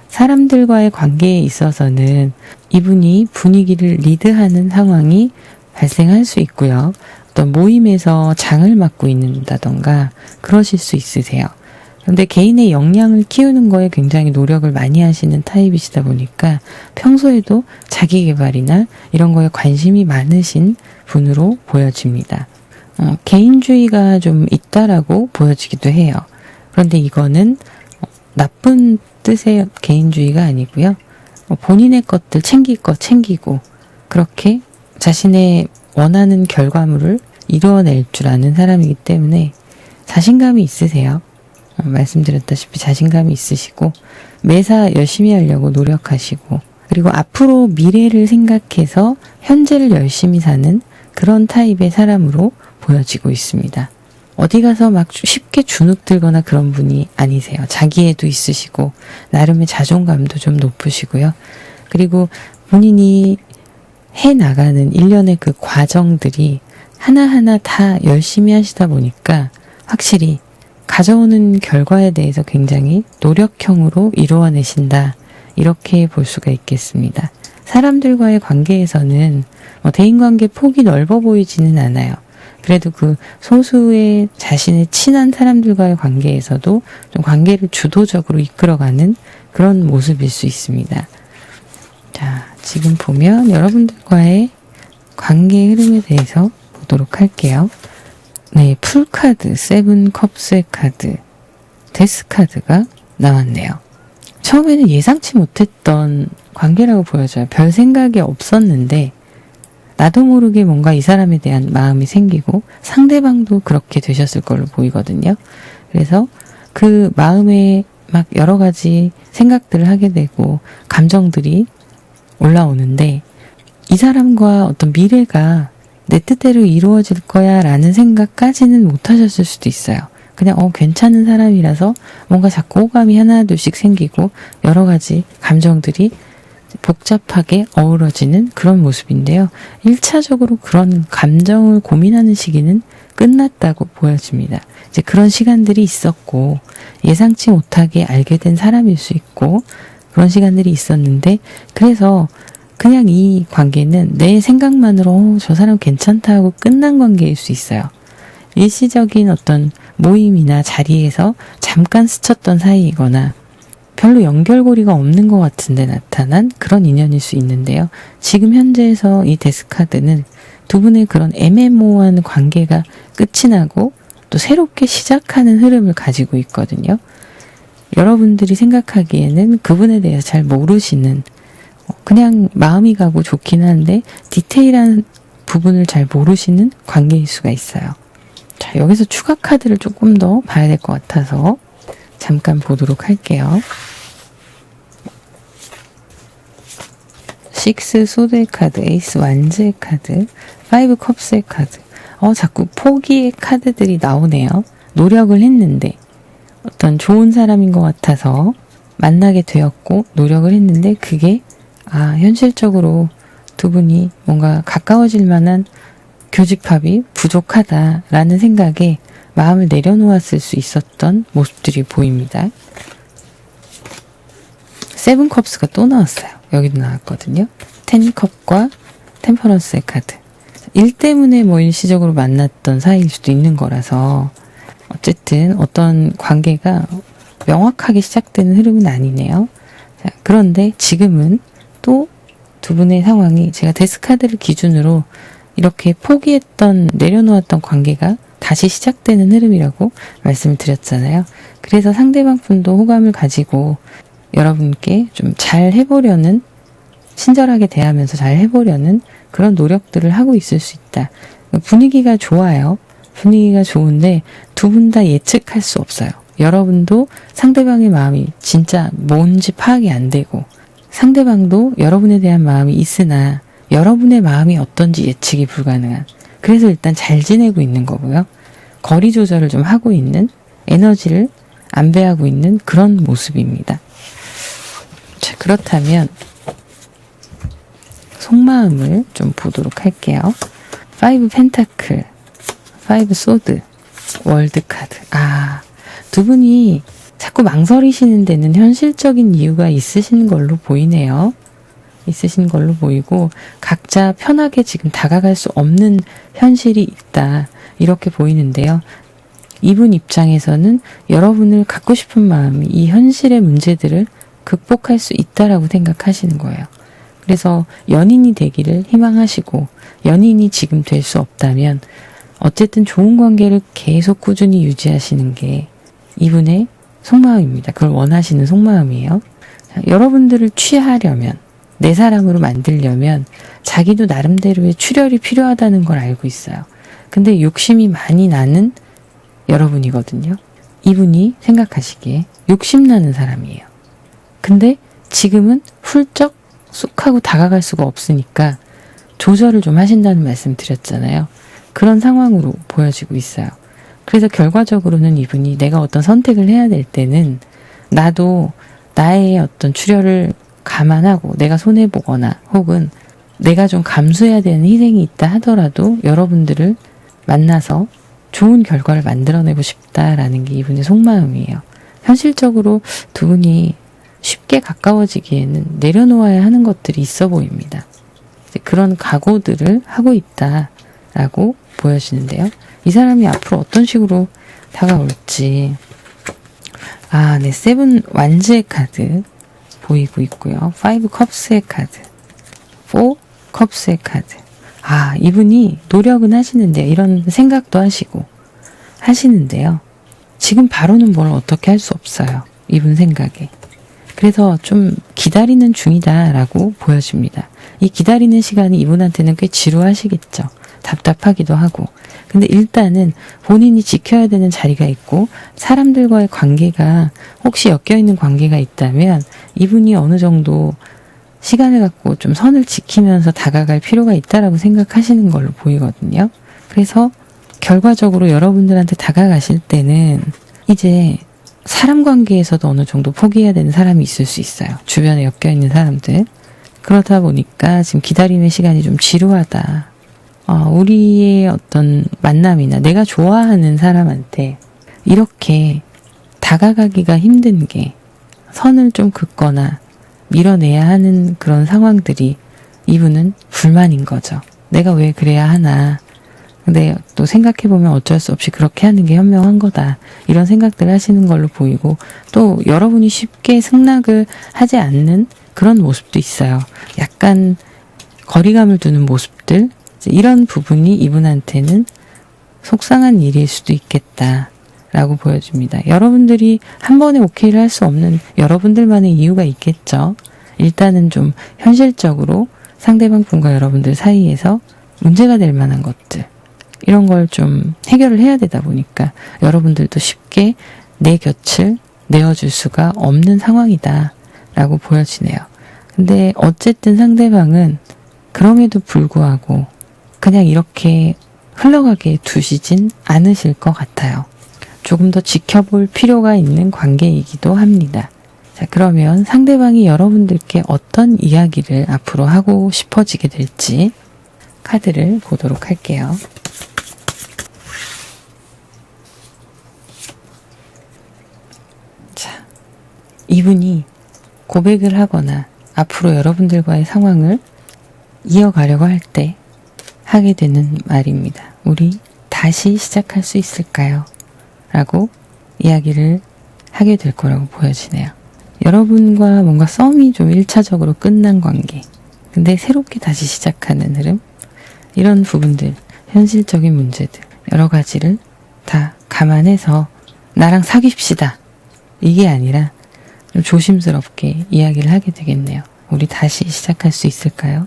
사람들과의 관계에 있어서는 이분이 분위기를 리드하는 상황이 발생할 수 있고요. 어떤 모임에서 장을 맡고 있는다던가 그러실 수 있으세요. 그런데 개인의 역량을 키우는 거에 굉장히 노력을 많이 하시는 타입이시다 보니까 평소에도 자기 개발이나 이런 거에 관심이 많으신 분으로 보여집니다. 개인주의가 좀 있다라고 보여지기도 해요. 그런데 이거는 나쁜 뜻의 개인주의가 아니고요. 본인의 것들 챙길 것 챙기고 그렇게 자신의 원하는 결과물을 이루어낼 줄 아는 사람이기 때문에 자신감이 있으세요. 말씀드렸다시피 자신감이 있으시고 매사 열심히 하려고 노력하시고 그리고 앞으로 미래를 생각해서 현재를 열심히 사는 그런 타입의 사람으로 보여지고 있습니다. 어디 가서 막 쉽게 주눅들거나 그런 분이 아니세요. 자기애도 있으시고 나름의 자존감도 좀 높으시고요. 그리고 본인이 해나가는 일련의 그 과정들이 하나하나 다 열심히 하시다 보니까 확실히 가져오는 결과에 대해서 굉장히 노력형으로 이루어내신다. 이렇게 볼 수가 있겠습니다. 사람들과의 관계에서는 대인관계 폭이 넓어 보이지는 않아요. 그래도 그 소수의 자신의 친한 사람들과의 관계에서도 좀 관계를 주도적으로 이끌어가는 그런 모습일 수 있습니다. 자, 지금 보면 여러분들과의 관계 흐름에 대해서 보도록 할게요. 네, 풀카드, 세븐 컵스의 카드, 데스 카드가 나왔네요. 처음에는 예상치 못했던 관계라고 보여져요. 별 생각이 없었는데 나도 모르게 뭔가 이 사람에 대한 마음이 생기고 상대방도 그렇게 되셨을 걸로 보이거든요. 그래서 그 마음의 막 여러 가지 생각들을 하게 되고 감정들이 올라오는데 이 사람과 어떤 미래가 내 뜻대로 이루어질 거야 라는 생각까지는 못 하셨을 수도 있어요. 그냥 괜찮은 사람이라서 뭔가 자꾸 호감이 하나둘씩 생기고 여러 가지 감정들이 복잡하게 어우러지는 그런 모습인데요. 1차적으로 그런 감정을 고민하는 시기는 끝났다고 보여집니다. 이제 그런 시간들이 있었고 예상치 못하게 알게 된 사람일 수 있고 그런 시간들이 있었는데 그래서 그냥 이 관계는 내 생각만으로 저 사람 괜찮다 하고 끝난 관계일 수 있어요. 일시적인 어떤 모임이나 자리에서 잠깐 스쳤던 사이이거나 별로 연결고리가 없는 것 같은데 나타난 그런 인연일 수 있는데요. 지금 현재에서 이 데스카드는 두 분의 그런 애매모호한 관계가 끝이 나고 또 새롭게 시작하는 흐름을 가지고 있거든요. 여러분들이 생각하기에는 그분에 대해서 잘 모르시는 그냥 마음이 가고 좋긴 한데 디테일한 부분을 잘 모르시는 관계일 수가 있어요. 자, 여기서 추가 카드를 조금 더 봐야 될 것 같아서 잠깐 보도록 할게요. 6 소드의 카드, 에이스 완즈의 카드, 5 컵스의 카드. 자꾸 포기의 카드들이 나오네요. 노력을 했는데 어떤 좋은 사람인 것 같아서 만나게 되었고 노력을 했는데 그게 현실적으로 두 분이 뭔가 가까워질 만한 교집합이 부족하다라는 생각에 마음을 내려놓았을 수 있었던 모습들이 보입니다. 7 컵스가 또 나왔어요. 여기도 나왔거든요. 10 컵과 템퍼런스의 카드. 일 때문에 일시적으로 만났던 사이일 수도 있는 거라서 어쨌든 어떤 관계가 명확하게 시작되는 흐름은 아니네요. 자, 그런데 지금은 또 두 분의 상황이 제가 데스카드를 기준으로 이렇게 포기했던 내려놓았던 관계가 다시 시작되는 흐름이라고 말씀을 드렸잖아요. 그래서 상대방 분도 호감을 가지고 여러분께 좀 잘 해보려는 친절하게 대하면서 잘 해보려는 그런 노력들을 하고 있을 수 있다. 분위기가 좋아요. 분위기가 좋은데 두 분 다 예측할 수 없어요. 여러분도 상대방의 마음이 진짜 뭔지 파악이 안 되고 상대방도 여러분에 대한 마음이 있으나 여러분의 마음이 어떤지 예측이 불가능한 그래서 일단 잘 지내고 있는 거고요. 거리 조절을 좀 하고 있는 에너지를 안배하고 있는 그런 모습입니다. 자, 그렇다면 속마음을 좀 보도록 할게요. 5 펜타클, 5 소드, 월드 카드. 두 분이 자꾸 망설이시는 데는 현실적인 이유가 있으신 걸로 보이네요. 있으신 걸로 보이고 각자 편하게 지금 다가갈 수 없는 현실이 있다. 이렇게 보이는데요. 이분 입장에서는 여러분을 갖고 싶은 마음이 이 현실의 문제들을 극복할 수 있다라고 생각하시는 거예요. 그래서 연인이 되기를 희망하시고 연인이 지금 될 수 없다면 어쨌든 좋은 관계를 계속 꾸준히 유지하시는 게 이분의 속마음입니다. 그걸 원하시는 속마음이에요. 자, 여러분들을 취하려면 내 사람으로 만들려면 자기도 나름대로의 출혈이 필요하다는 걸 알고 있어요. 근데 욕심이 많이 나는 여러분이거든요. 이분이 생각하시기에 욕심나는 사람이에요. 근데 지금은 훌쩍 쑥 하고 다가갈 수가 없으니까 조절을 좀 하신다는 말씀 드렸잖아요. 그런 상황으로 보여지고 있어요. 그래서 결과적으로는 이분이 내가 어떤 선택을 해야 될 때는 나도 나의 어떤 출혈을 감안하고 내가 손해보거나 혹은 내가 좀 감수해야 되는 희생이 있다 하더라도 여러분들을 만나서 좋은 결과를 만들어내고 싶다라는 게 이분의 속마음이에요. 현실적으로 두 분이 쉽게 가까워지기에는 내려놓아야 하는 것들이 있어 보입니다. 그런 각오들을 하고 있다라고 보여지는데요. 이 사람이 앞으로 어떤 식으로 다가올지. 네, 7 완즈의 카드 보이고 있고요. 5 컵스의 카드, 4 컵스의 카드. 이분이 노력은 하시는데 이런 생각도 하시고 하시는데요. 지금 바로는 뭘 어떻게 할 수 없어요. 이분 생각에. 그래서 좀 기다리는 중이다라고 보여집니다. 이 기다리는 시간이 이분한테는 꽤 지루하시겠죠. 답답하기도 하고. 근데 일단은 본인이 지켜야 되는 자리가 있고 사람들과의 관계가 혹시 엮여있는 관계가 있다면 이분이 어느 정도 시간을 갖고 좀 선을 지키면서 다가갈 필요가 있다라고 생각하시는 걸로 보이거든요. 그래서 결과적으로 여러분들한테 다가가실 때는 이제 사람 관계에서도 어느 정도 포기해야 되는 사람이 있을 수 있어요. 주변에 엮여있는 사람들. 그러다 보니까 지금 기다림의 시간이 좀 지루하다. 우리의 어떤 만남이나 내가 좋아하는 사람한테 이렇게 다가가기가 힘든 게 선을 좀 긋거나 밀어내야 하는 그런 상황들이 이분은 불만인 거죠. 내가 왜 그래야 하나. 근데 또 생각해보면 어쩔 수 없이 그렇게 하는 게 현명한 거다. 이런 생각들을 하시는 걸로 보이고 또 여러분이 쉽게 승낙을 하지 않는 그런 모습도 있어요. 약간 거리감을 두는 모습들. 이런 부분이 이분한테는 속상한 일일 수도 있겠다라고 보여집니다. 여러분들이 한 번에 오케이를 할 수 없는 여러분들만의 이유가 있겠죠. 일단은 좀 현실적으로 상대방 분과 여러분들 사이에서 문제가 될 만한 것들 이런 걸 좀 해결을 해야 되다 보니까 여러분들도 쉽게 내 곁을 내어줄 수가 없는 상황이다 라고 보여지네요. 근데 어쨌든 상대방은 그럼에도 불구하고 그냥 이렇게 흘러가게 두시진 않으실 것 같아요. 조금 더 지켜볼 필요가 있는 관계이기도 합니다. 자, 그러면 상대방이 여러분들께 어떤 이야기를 앞으로 하고 싶어지게 될지 카드를 보도록 할게요. 자, 이분이 고백을 하거나 앞으로 여러분들과의 상황을 이어가려고 할 때 하게 되는 말입니다. 우리 다시 시작할 수 있을까요? 라고 이야기를 하게 될 거라고 보여지네요. 여러분과 뭔가 썸이 좀 1차적으로 끝난 관계, 근데 새롭게 다시 시작하는 흐름, 이런 부분들, 현실적인 문제들, 여러 가지를 다 감안해서 나랑 사귀시다. 이게 아니라 좀 조심스럽게 이야기를 하게 되겠네요. 우리 다시 시작할 수 있을까요?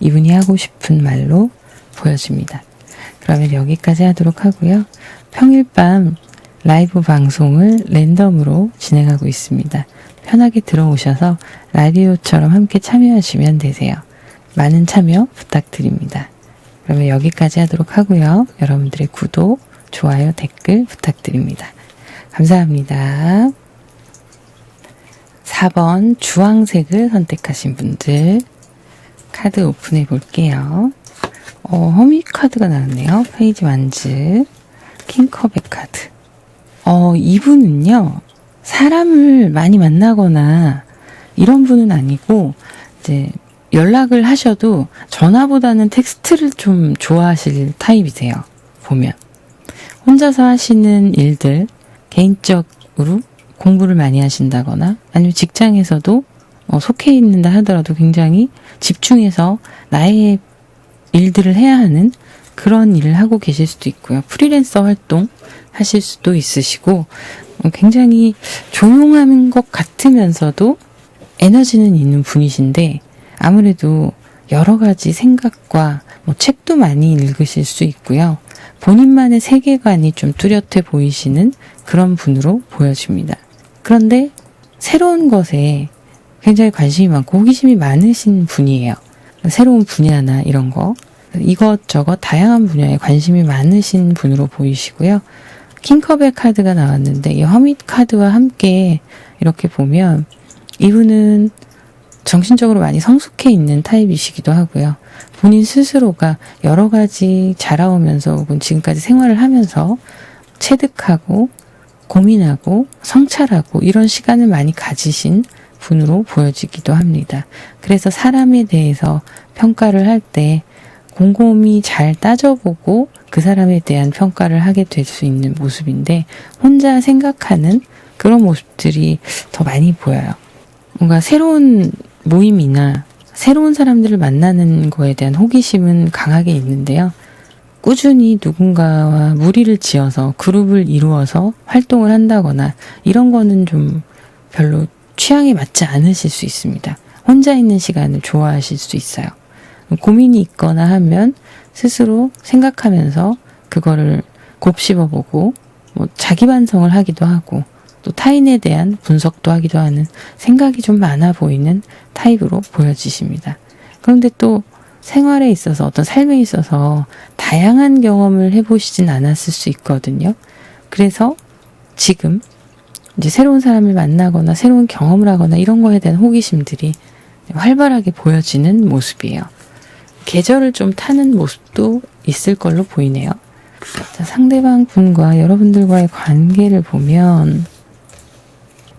이분이 하고 싶은 말로 보여집니다. 그러면 여기까지 하도록 하고요. 평일 밤 라이브 방송을 랜덤으로 진행하고 있습니다. 편하게 들어오셔서 라디오처럼 함께 참여하시면 되세요. 많은 참여 부탁드립니다. 그러면 여기까지 하도록 하고요. 여러분들의 구독, 좋아요, 댓글 부탁드립니다. 감사합니다. 4번 주황색을 선택하신 분들 카드 오픈해 볼게요. 허미 카드가 나왔네요. 페이지 완즈, 킹컵의 카드. 이분은요, 사람을 많이 만나거나 이런 분은 아니고, 이제 연락을 하셔도 전화보다는 텍스트를 좀 좋아하실 타입이세요. 보면. 혼자서 하시는 일들, 개인적으로 공부를 많이 하신다거나, 아니면 직장에서도 속해 있는다 하더라도 굉장히 집중해서 나의 일들을 해야 하는 그런 일을 하고 계실 수도 있고요. 프리랜서 활동 하실 수도 있으시고 굉장히 조용한 것 같으면서도 에너지는 있는 분이신데 아무래도 여러 가지 생각과 책도 많이 읽으실 수 있고요. 본인만의 세계관이 좀 뚜렷해 보이시는 그런 분으로 보여집니다. 그런데 새로운 것에 굉장히 관심이 많고 호기심이 많으신 분이에요. 새로운 분야나 이런 거 이것저것 다양한 분야에 관심이 많으신 분으로 보이시고요. 킹컵의 카드가 나왔는데 이 허밋 카드와 함께 이렇게 보면 이분은 정신적으로 많이 성숙해 있는 타입이시기도 하고요. 본인 스스로가 여러 가지 자라오면서 혹은 지금까지 생활을 하면서 체득하고 고민하고 성찰하고 이런 시간을 많이 가지신 분으로 보여지기도 합니다. 그래서 사람에 대해서 평가를 할 때 곰곰이 잘 따져보고 그 사람에 대한 평가를 하게 될 수 있는 모습인데 혼자 생각하는 그런 모습들이 더 많이 보여요. 뭔가 새로운 모임이나 새로운 사람들을 만나는 거에 대한 호기심은 강하게 있는데요. 꾸준히 누군가와 무리를 지어서 그룹을 이루어서 활동을 한다거나 이런 거는 좀 별로 취향에 맞지 않으실 수 있습니다. 혼자 있는 시간을 좋아하실 수 있어요. 고민이 있거나 하면 스스로 생각하면서 그거를 곱씹어보고 자기 반성을 하기도 하고 또 타인에 대한 분석도 하기도 하는 생각이 좀 많아 보이는 타입으로 보여지십니다. 그런데 또 생활에 있어서 어떤 삶에 있어서 다양한 경험을 해보시진 않았을 수 있거든요. 그래서 지금 이제 새로운 사람을 만나거나 새로운 경험을 하거나 이런 거에 대한 호기심들이 활발하게 보여지는 모습이에요. 계절을 좀 타는 모습도 있을 걸로 보이네요. 자, 상대방 분과 여러분들과의 관계를 보면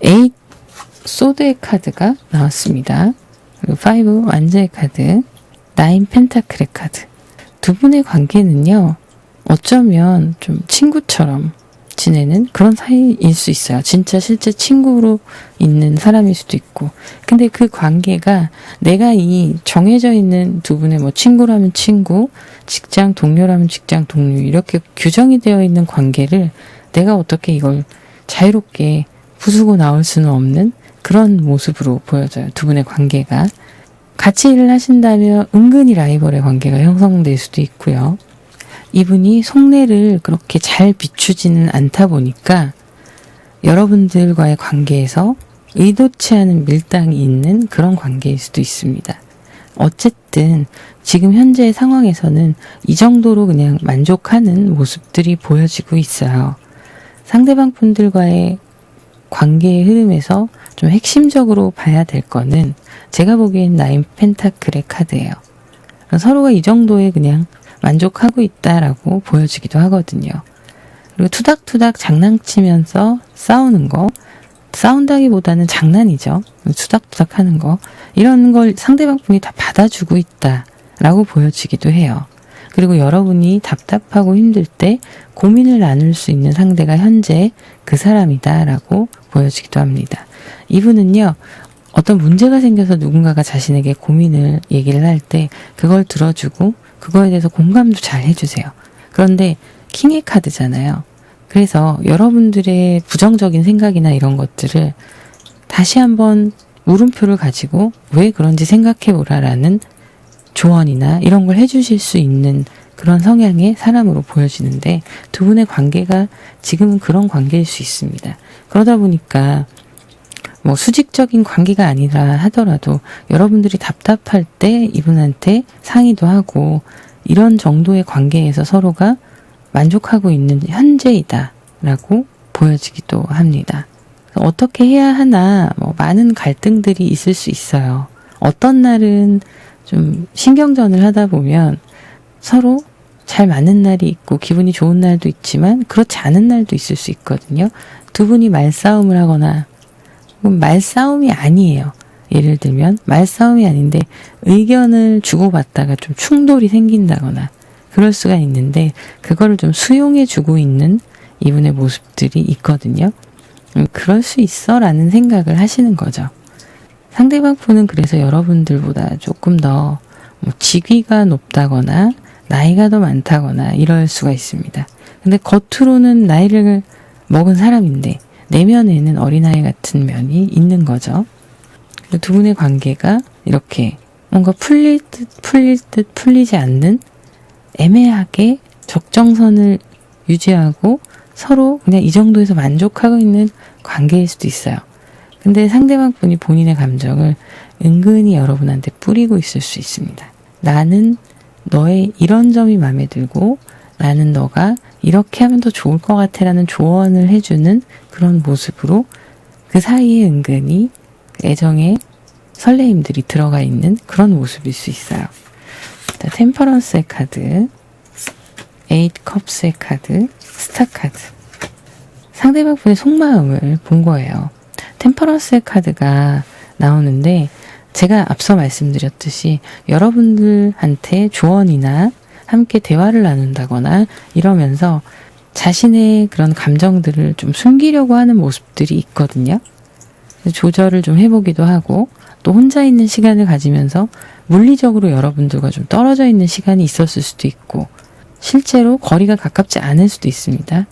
8 소드의 카드가 나왔습니다. 그리고 5 완자의 카드, 9 펜타클의 카드. 두 분의 관계는요, 어쩌면 좀 친구처럼 지내는 그런 사이일 수 있어요. 진짜 실제 친구로 있는 사람일 수도 있고. 근데 그 관계가 내가 이 정해져 있는 두 분의 친구라면 친구, 직장 동료라면 직장 동료, 이렇게 규정이 되어 있는 관계를 내가 어떻게 이걸 자유롭게 부수고 나올 수는 없는 그런 모습으로 보여져요. 두 분의 관계가. 같이 일을 하신다면 은근히 라이벌의 관계가 형성될 수도 있고요. 이분이 속내를 그렇게 잘 비추지는 않다 보니까 여러분들과의 관계에서 의도치 않은 밀당이 있는 그런 관계일 수도 있습니다. 어쨌든 지금 현재의 상황에서는 이 정도로 그냥 만족하는 모습들이 보여지고 있어요. 상대방 분들과의 관계의 흐름에서 좀 핵심적으로 봐야 될 거는 제가 보기엔 9 펜타클의 카드예요. 서로가 이 정도에 그냥 만족하고 있다라고 보여지기도 하거든요. 그리고 투닥투닥 장난치면서 싸우는 거, 싸운다기보다는 장난이죠. 투닥투닥 하는 거, 이런 걸 상대방 분이 다 받아주고 있다라고 보여지기도 해요. 그리고 여러분이 답답하고 힘들 때 고민을 나눌 수 있는 상대가 현재 그 사람이다라고 보여지기도 합니다. 이분은요, 어떤 문제가 생겨서 누군가가 자신에게 고민을 얘기를 할 때 그걸 들어주고 그거에 대해서 공감도 잘 해주세요. 그런데 킹의 카드잖아요. 그래서 여러분들의 부정적인 생각이나 이런 것들을 다시 한번 물음표를 가지고 왜 그런지 생각해보라라는 조언이나 이런 걸 해주실 수 있는 그런 성향의 사람으로 보여지는데 두 분의 관계가 지금은 그런 관계일 수 있습니다. 그러다 보니까 수직적인 관계가 아니라 하더라도 여러분들이 답답할 때 이분한테 상의도 하고 이런 정도의 관계에서 서로가 만족하고 있는 현재이다라고 보여지기도 합니다. 어떻게 해야 하나 많은 갈등들이 있을 수 있어요. 어떤 날은 좀 신경전을 하다 보면 서로 잘 맞는 날이 있고 기분이 좋은 날도 있지만 그렇지 않은 날도 있을 수 있거든요. 두 분이 말싸움을 하거나 말싸움이 아니에요. 예를 들면 말싸움이 아닌데 의견을 주고받다가 좀 충돌이 생긴다거나 그럴 수가 있는데 그거를 좀 수용해주고 있는 이분의 모습들이 있거든요. 그럴 수 있어 라는 생각을 하시는 거죠. 상대방 분은 그래서 여러분들보다 조금 더 직위가 높다거나 나이가 더 많다거나 이럴 수가 있습니다. 근데 겉으로는 나이를 먹은 사람인데 내면에는 어린아이 같은 면이 있는 거죠. 두 분의 관계가 이렇게 뭔가 풀릴 듯 풀리지 않는 애매하게 적정선을 유지하고 서로 그냥 이 정도에서 만족하고 있는 관계일 수도 있어요. 근데 상대방 분이 본인의 감정을 은근히 여러분한테 뿌리고 있을 수 있습니다. 나는 너의 이런 점이 마음에 들고 나는 너가 이렇게 하면 더 좋을 것 같아 라는 조언을 해주는 그런 모습으로 그 사이에 은근히 애정의 설레임들이 들어가 있는 그런 모습일 수 있어요. 자, 템퍼런스의 카드, 8 컵스의 카드, 스타 카드. 상대방 분의 속마음을 본 거예요. 템퍼런스의 카드가 나오는데 제가 앞서 말씀드렸듯이 여러분들한테 조언이나 함께 대화를 나눈다거나 이러면서 자신의 그런 감정들을 좀 숨기려고 하는 모습들이 있거든요. 조절을 좀 해보기도 하고 또 혼자 있는 시간을 가지면서 물리적으로 여러분들과 좀 떨어져 있는 시간이 있었을 수도 있고 실제로 거리가 가깝지 않을 수도 있습니다.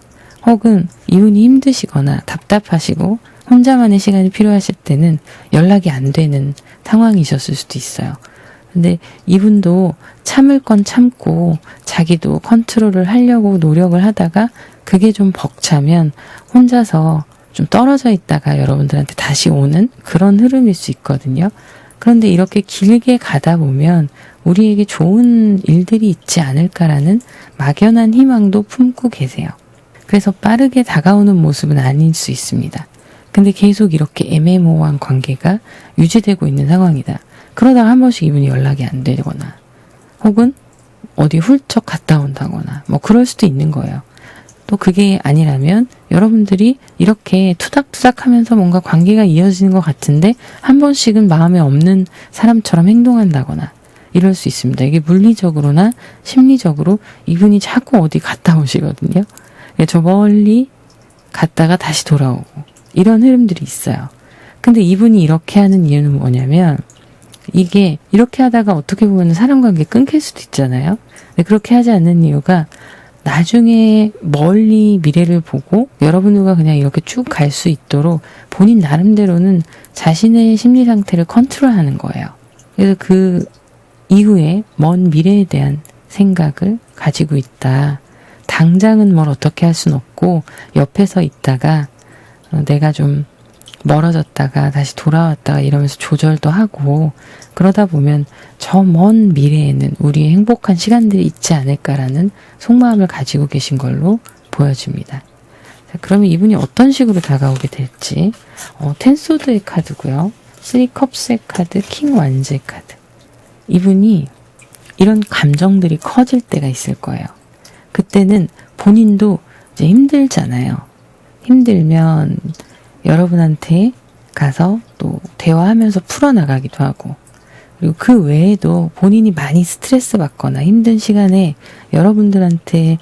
혹은 이분이 힘드시거나 답답하시고 혼자만의 시간이 필요하실 때는 연락이 안 되는 상황이셨을 수도 있어요. 근데 이분도 참을 건 참고 자기도 컨트롤을 하려고 노력을 하다가 그게 좀 벅차면 혼자서 좀 떨어져 있다가 여러분들한테 다시 오는 그런 흐름일 수 있거든요. 그런데 이렇게 길게 가다 보면 우리에게 좋은 일들이 있지 않을까라는 막연한 희망도 품고 계세요. 그래서 빠르게 다가오는 모습은 아닐 수 있습니다. 근데 계속 이렇게 애매모호한 관계가 유지되고 있는 상황이다. 그러다가 한 번씩 이분이 연락이 안 되거나 혹은 어디 훌쩍 갔다 온다거나 뭐 그럴 수도 있는 거예요. 또 그게 아니라면 여러분들이 이렇게 투닥투닥 하면서 뭔가 관계가 이어지는 것 같은데 한 번씩은 마음에 없는 사람처럼 행동한다거나 이럴 수 있습니다. 이게 물리적으로나 심리적으로 이분이 자꾸 어디 갔다 오시거든요. 저 멀리 갔다가 다시 돌아오고 이런 흐름들이 있어요. 근데 이분이 이렇게 하는 이유는 뭐냐면 이게 이렇게 하다가 어떻게 보면 사람관계 끊길 수도 있잖아요. 근데 그렇게 하지 않는 이유가 나중에 멀리 미래를 보고 여러분들과 그냥 이렇게 쭉 갈 수 있도록 본인 나름대로는 자신의 심리 상태를 컨트롤하는 거예요. 그래서 그 이후에 먼 미래에 대한 생각을 가지고 있다. 당장은 뭘 어떻게 할 순 없고 옆에서 있다가 내가 좀 멀어졌다가 다시 돌아왔다가 이러면서 조절도 하고 그러다 보면 저 먼 미래에는 우리의 행복한 시간들이 있지 않을까라는 속마음을 가지고 계신 걸로 보여집니다. 자, 그러면 이분이 어떤 식으로 다가오게 될지 텐소드의 카드고요. 3컵스의 카드, 킹 완즈의 카드. 이분이 이런 감정들이 커질 때가 있을 거예요. 그때는 본인도 이제 힘들잖아요. 힘들면 여러분한테 가서 또 대화하면서 풀어나가기도 하고 그리고 그 외에도 본인이 많이 스트레스 받거나 힘든 시간에 여러분들한테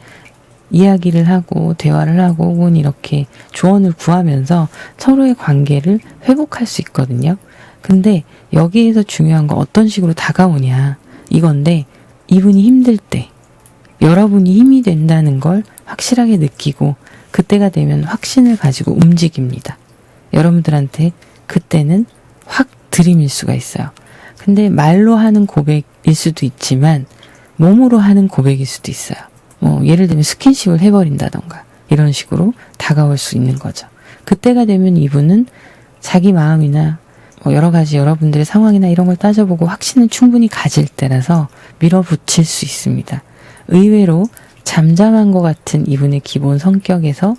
이야기를 하고 대화를 하고 혹은 이렇게 조언을 구하면서 서로의 관계를 회복할 수 있거든요. 근데 여기에서 중요한 건 어떤 식으로 다가오냐 이건데 이분이 힘들 때 여러분이 힘이 된다는 걸 확실하게 느끼고 그때가 되면 확신을 가지고 움직입니다. 여러분들한테 그때는 확 들이밀 수가 있어요. 근데 말로 하는 고백일 수도 있지만 몸으로 하는 고백일 수도 있어요. 뭐 예를 들면 스킨십을 해버린다던가 이런 식으로 다가올 수 있는 거죠. 그때가 되면 이분은 자기 마음이나 뭐 여러 가지 여러분들의 상황이나 이런 걸 따져보고 확신을 충분히 가질 때라서 밀어붙일 수 있습니다. 의외로 잠잠한 것 같은 이분의 기본 성격에서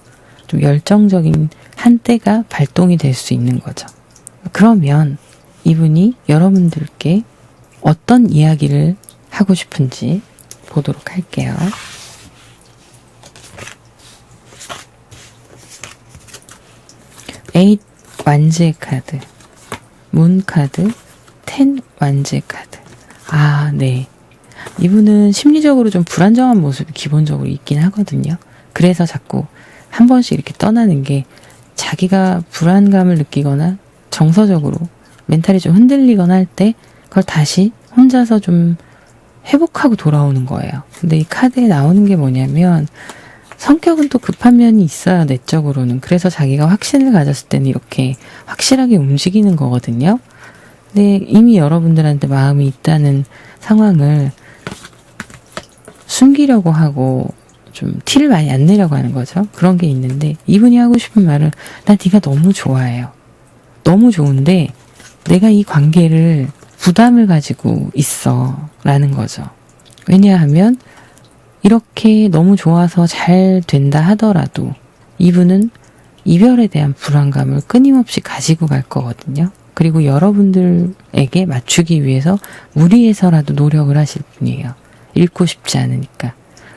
좀 열정적인 한때가 발동이 될 수 있는 거죠. 그러면 이분이 여러분들께 어떤 이야기를 하고 싶은지 보도록 할게요. 에잇 완즈의 카드, 문 카드, 10 완즈의 카드. 아, 네. 이분은 심리적으로 좀 불안정한 모습이 기본적으로 있긴 하거든요. 그래서 자꾸 한 번씩 이렇게 떠나는 게 자기가 불안감을 느끼거나 정서적으로 멘탈이 좀 흔들리거나 할 때 그걸 다시 혼자서 좀 회복하고 돌아오는 거예요. 근데 이 카드에 나오는 게 뭐냐면 성격은 또 급한 면이 있어요. 내적으로는. 그래서 자기가 확신을 가졌을 때는 이렇게 확실하게 움직이는 거거든요. 근데 이미 여러분들한테 마음이 있다는 상황을 숨기려고 하고 좀 티를 많이 안 내려고 하는 거죠. 그런 게 있는데 이분이 하고 싶은 말은 난 네가 너무 좋아해요. 너무 좋은데 내가 이 관계를 부담을 가지고 있어 라는 거죠. 왜냐하면 이렇게 너무 좋아서 잘 된다 하더라도 이분은 이별에 대한 불안감을 끊임없이 가지고 갈 거거든요. 그리고 여러분들에게 맞추기 위해서 무리해서라도 노력을 하실 분이에요. 잃고 싶지 않으니까.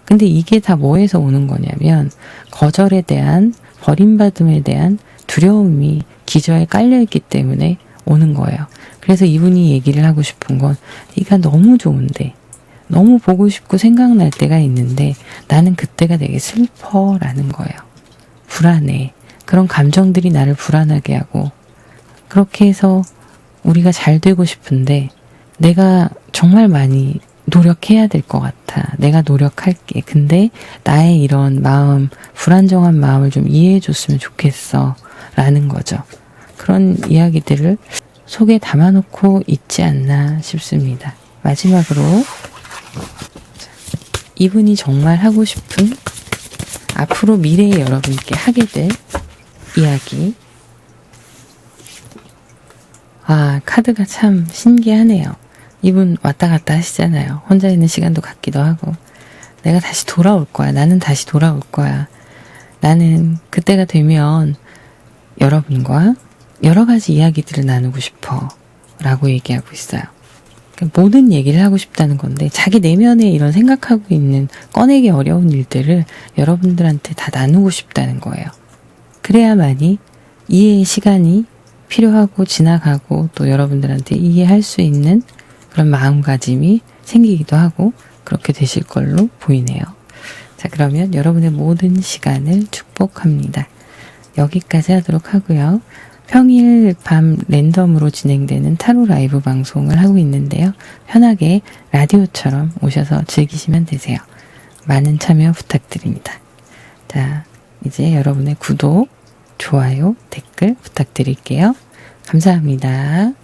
근데 이게 다 뭐에서 오는 거냐면 거절에 대한 버림받음에 대한 두려움이 기저에 깔려있기 때문에 오는 거예요. 그래서 이분이 얘기를 하고 싶은 건 네가 너무 좋은데 너무 보고 싶고 생각날 때가 있는데 나는 그때가 되게 슬퍼라는 거예요. 불안해. 그런 감정들이 나를 불안하게 하고 그렇게 해서 우리가 잘 되고 싶은데 내가 정말 많이 노력해야 될 것 같아. 내가 노력할게. 근데 나의 이런 마음, 불안정한 마음을 좀 이해해 줬으면 좋겠어. 라는 거죠. 그런 이야기들을 속에 담아놓고 있지 않나 싶습니다. 마지막으로 이분이 정말 하고 싶은 앞으로 미래의 여러분께 하게 될 이야기. 아, 카드가 참 신기하네요. 이분 왔다 갔다 하시잖아요. 혼자 있는 시간도 갖기도 하고. 내가 다시 돌아올 거야. 나는 다시 돌아올 거야. 나는 그때가 되면 여러분과 여러 가지 이야기들을 나누고 싶어. 라고 얘기하고 있어요. 그러니까 모든 얘기를 하고 싶다는 건데 자기 내면에 이런 생각하고 있는 꺼내기 어려운 일들을 여러분들한테 다 나누고 싶다는 거예요. 그래야만이 이해의 시간이 필요하고 지나가고 또 여러분들한테 이해할 수 있는 그런 마음가짐이 생기기도 하고 그렇게 되실 걸로 보이네요. 자, 그러면 여러분의 모든 시간을 축복합니다. 여기까지 하도록 하고요. 평일 밤 랜덤으로 진행되는 타로 라이브 방송을 하고 있는데요. 편하게 라디오처럼 오셔서 즐기시면 되세요. 많은 참여 부탁드립니다. 자, 이제 여러분의 구독, 좋아요, 댓글 부탁드릴게요. 감사합니다.